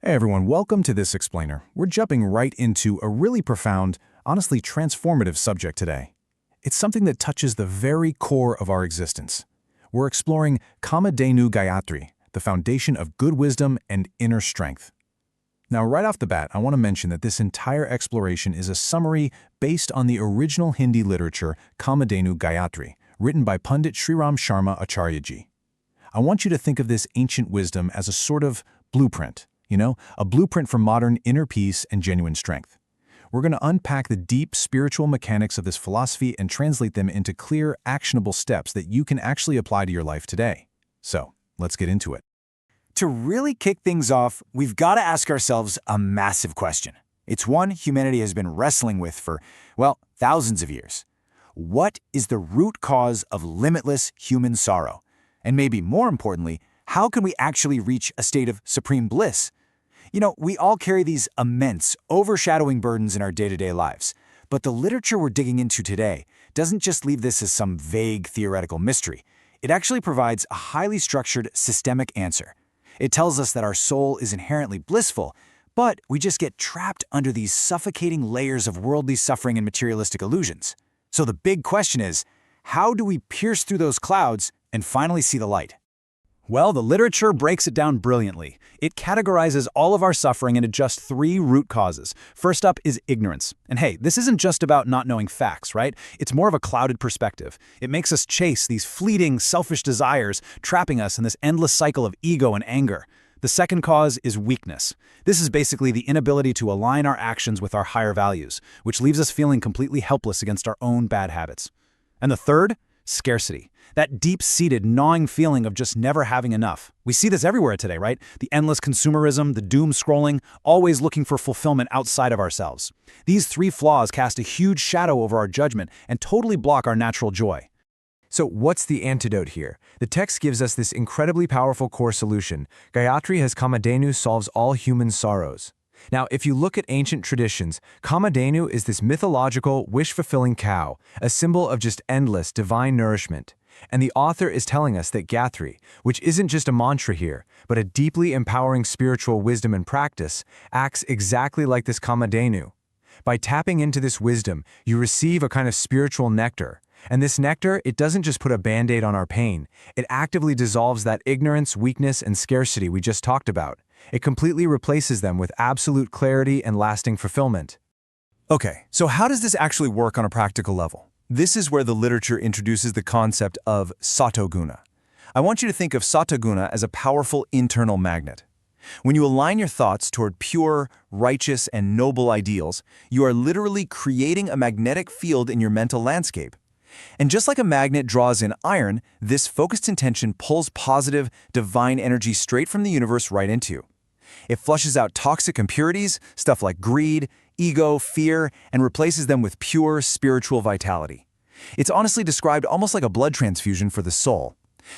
Hey everyone, welcome to this explainer. We're jumping right into a really profound, honestly transformative subject today. It's something that touches the very core of our existence. We're exploring Kamadhenu Gayatri, the foundation of good wisdom and inner strength. Now, right off the bat, I want to mention that this entire exploration is a summary based on the original Hindi literature Kamadhenu Gayatri, written by Pandit Sriram Sharma Acharya-ji. I want you to think of this ancient wisdom as a sort of blueprint. A blueprint for modern inner peace and genuine strength. We're going to unpack the deep spiritual mechanics of this philosophy and translate them into clear, actionable steps that you can actually apply to your life today. So, let's get into it. To really kick things off, we've got to ask ourselves a massive question. It's one humanity has been wrestling with for, thousands of years. What is the root cause of limitless human sorrow? And maybe more importantly, how can we actually reach a state of supreme bliss? We all carry these immense, overshadowing burdens in our day-to-day lives. But the literature we're digging into today doesn't just leave this as some vague theoretical mystery. It actually provides a highly structured, systemic answer. It tells us that our soul is inherently blissful, but we just get trapped under these suffocating layers of worldly suffering and materialistic illusions. So the big question is, how do we pierce through those clouds and finally see the light? Well, the literature breaks it down brilliantly. It categorizes all of our suffering into just 3 root causes. First up is ignorance. And hey, this isn't just about not knowing facts, right? It's more of a clouded perspective. It makes us chase these fleeting, selfish desires, trapping us in this endless cycle of ego and anger. The second cause is weakness. This is basically the inability to align our actions with our higher values, which leaves us feeling completely helpless against our own bad habits. And the third? Scarcity. That deep-seated, gnawing feeling of just never having enough. We see this everywhere today, right? The endless consumerism, the doom scrolling, always looking for fulfillment outside of ourselves. These 3 flaws cast a huge shadow over our judgment and totally block our natural joy. So what's the antidote here? The text gives us this incredibly powerful core solution. Gayatri has Kamadhenu solves all human sorrows. Now, if you look at ancient traditions, Kamadhenu is this mythological, wish-fulfilling cow, a symbol of just endless, divine nourishment. And the author is telling us that Gayatri, which isn't just a mantra here, but a deeply empowering spiritual wisdom and practice, acts exactly like this Kamadhenu. By tapping into this wisdom, you receive a kind of spiritual nectar. And this nectar, it doesn't just put a band-aid on our pain. It actively dissolves that ignorance, weakness, and scarcity we just talked about. It completely replaces them with absolute clarity and lasting fulfillment. Okay, so how does this actually work on a practical level? This is where the literature introduces the concept of sattva. I want you to think of sattva as a powerful internal magnet. When you align your thoughts toward pure, righteous, and noble ideals, you are literally creating a magnetic field in your mental landscape. And just like a magnet draws in iron, this focused intention pulls positive, divine energy straight from the universe right into you. It flushes out toxic impurities, stuff like greed, ego, fear, and replaces them with pure, spiritual vitality. It's honestly described almost like a blood transfusion for the soul.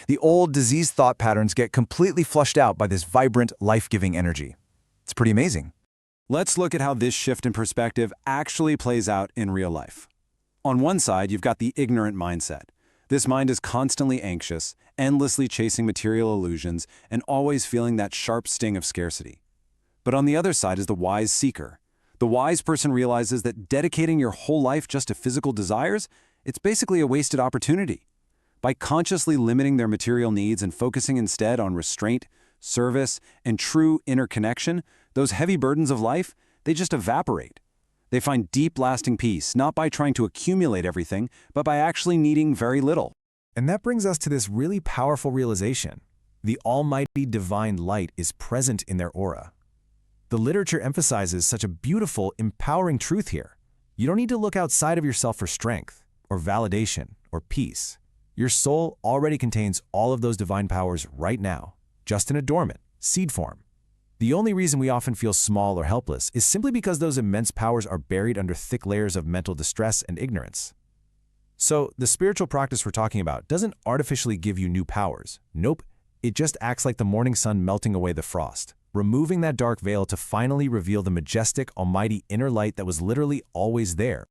The old, diseased thought patterns get completely flushed out by this vibrant, life-giving energy. It's pretty amazing. Let's look at how this shift in perspective actually plays out in real life. On one side, you've got the ignorant mindset. This mind is constantly anxious, endlessly chasing material illusions, and always feeling that sharp sting of scarcity. But on the other side is the wise seeker. The wise person realizes that dedicating your whole life just to physical desires, it's basically a wasted opportunity. By consciously limiting their material needs and focusing instead on restraint, service, and true inner connection, those heavy burdens of life, they just evaporate. They find deep, lasting peace, not by trying to accumulate everything, but by actually needing very little. And that brings us to this really powerful realization. The almighty divine light is present in their aura. The literature emphasizes such a beautiful, empowering truth here. You don't need to look outside of yourself for strength, or validation, or peace. Your soul already contains all of those divine powers right now, just in a dormant, seed form. The only reason we often feel small or helpless is simply because those immense powers are buried under thick layers of mental distress and ignorance. So, the spiritual practice we're talking about doesn't artificially give you new powers. Nope, it just acts like the morning sun melting away the frost, removing that dark veil to finally reveal the majestic, almighty inner light that was literally always there.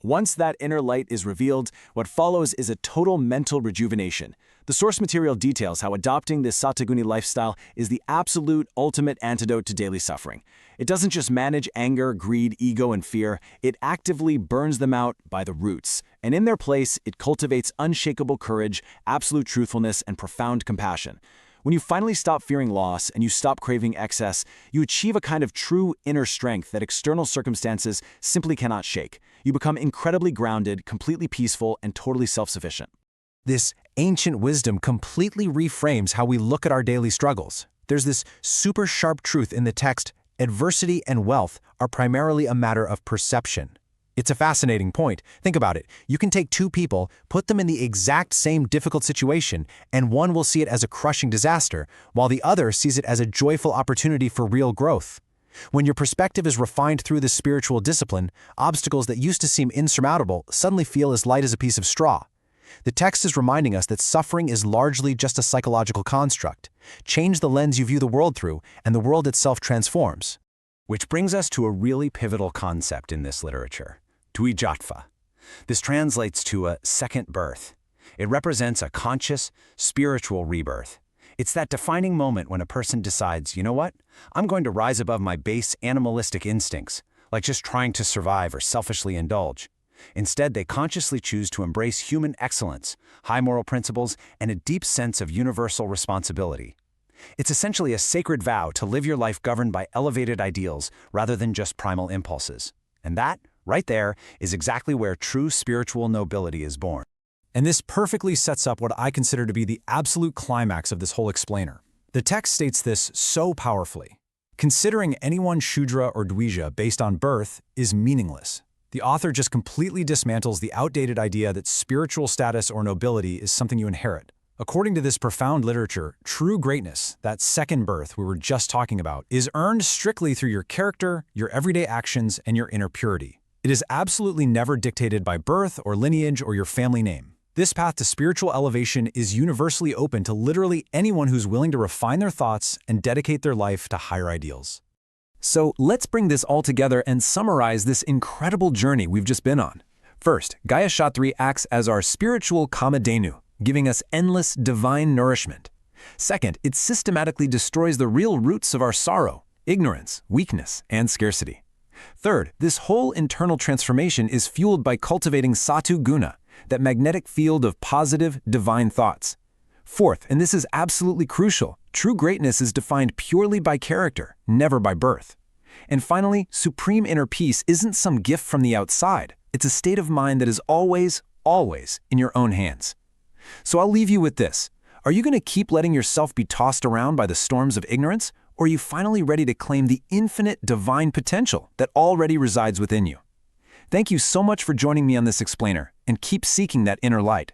Once that inner light is revealed, what follows is a total mental rejuvenation. The source material details how adopting this Sattva lifestyle is the absolute ultimate antidote to daily suffering. It doesn't just manage anger, greed, ego, and fear, it actively burns them out by the roots. And in their place, it cultivates unshakable courage, absolute truthfulness, and profound compassion. When you finally stop fearing loss and you stop craving excess, you achieve a kind of true inner strength that external circumstances simply cannot shake. You become incredibly grounded, completely peaceful, and totally self-sufficient. This ancient wisdom completely reframes how we look at our daily struggles. There's this super sharp truth in the text: adversity and wealth are primarily a matter of perception. It's a fascinating point. Think about it. You can take two people, put them in the exact same difficult situation, and one will see it as a crushing disaster, while the other sees it as a joyful opportunity for real growth. When your perspective is refined through this spiritual discipline, obstacles that used to seem insurmountable suddenly feel as light as a piece of straw. The text is reminding us that suffering is largely just a psychological construct. Change the lens you view the world through, and the world itself transforms. Which brings us to a really pivotal concept in this literature: Dvijatva. This translates to a second birth. It represents a conscious, spiritual rebirth. It's that defining moment when a person decides, you know what, I'm going to rise above my base animalistic instincts, like just trying to survive or selfishly indulge. Instead, they consciously choose to embrace human excellence, high moral principles, and a deep sense of universal responsibility. It's essentially a sacred vow to live your life governed by elevated ideals rather than just primal impulses. And that, right there, is exactly where true spiritual nobility is born. And this perfectly sets up what I consider to be the absolute climax of this whole explainer. The text states this so powerfully. Considering anyone Shudra or Dvija based on birth is meaningless. The author just completely dismantles the outdated idea that spiritual status or nobility is something you inherit. According to this profound literature, true greatness, that second birth we were just talking about, is earned strictly through your character, your everyday actions, and your inner purity. It is absolutely never dictated by birth or lineage or your family name. This path to spiritual elevation is universally open to literally anyone who's willing to refine their thoughts and dedicate their life to higher ideals. So let's bring this all together and summarize this incredible journey we've just been on. First, Gayatri acts as our spiritual Kamadhenu, giving us endless divine nourishment. Second, it systematically destroys the real roots of our sorrow, ignorance, weakness, and scarcity. Third, this whole internal transformation is fueled by cultivating Sattva Guna, that magnetic field of positive, divine thoughts. Fourth, and this is absolutely crucial, true greatness is defined purely by character, never by birth. And finally, supreme inner peace isn't some gift from the outside. It's a state of mind that is always, always in your own hands. So I'll leave you with this. Are you going to keep letting yourself be tossed around by the storms of ignorance, or are you finally ready to claim the infinite divine potential that already resides within you? Thank you so much for joining me on this explainer, and keep seeking that inner light.